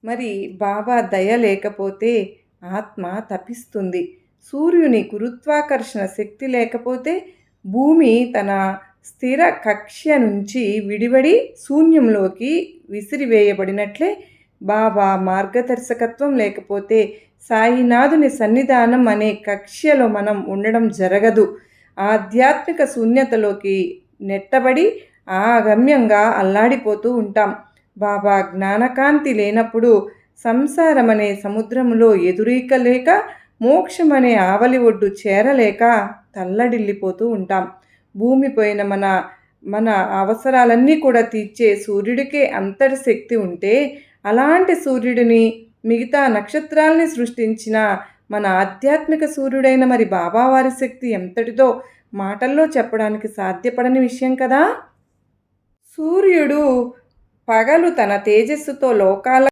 మరి బాబా దయ లేకపోతే ఆత్మ తపిస్తుంది. సూర్యుని గురుత్వాకర్షణ శక్తి లేకపోతే భూమి తన స్థిర కక్ష్య నుంచి విడివడి శూన్యంలోకి విసిరివేయబడినట్లే బాబా మార్గదర్శకత్వం లేకపోతే సాయినాథుని సన్నిధానం అనే కక్ష్యలో మనం ఉండడం జరగదు. ఆధ్యాత్మిక శూన్యతలోకి నెట్టబడి ఆగమ్యంగా అల్లాడిపోతూ ఉంటాం. బాబా జ్ఞానకాంతి లేనప్పుడు సంసారమనే సముద్రంలో ఎదురీక లేక, మోక్షమనే ఆవలి ఒడ్డు చేరలేక తల్లడిల్లిపోతూ ఉంటాం. భూమిపైన మన మన అవసరాలన్నీ కూడా తీర్చే సూర్యుడికే అంతటి శక్తి ఉంటే, అలాంటి సూర్యుడిని మిగతా నక్షత్రాల్ని సృష్టించిన మన ఆధ్యాత్మిక సూర్యుడైన మరి బాబావారి శక్తి ఎంతటిదో మాటల్లో చెప్పడానికి సాధ్యపడని విషయం కదా. సూర్యుడు పగలు తన తేజస్సుతో లోకాల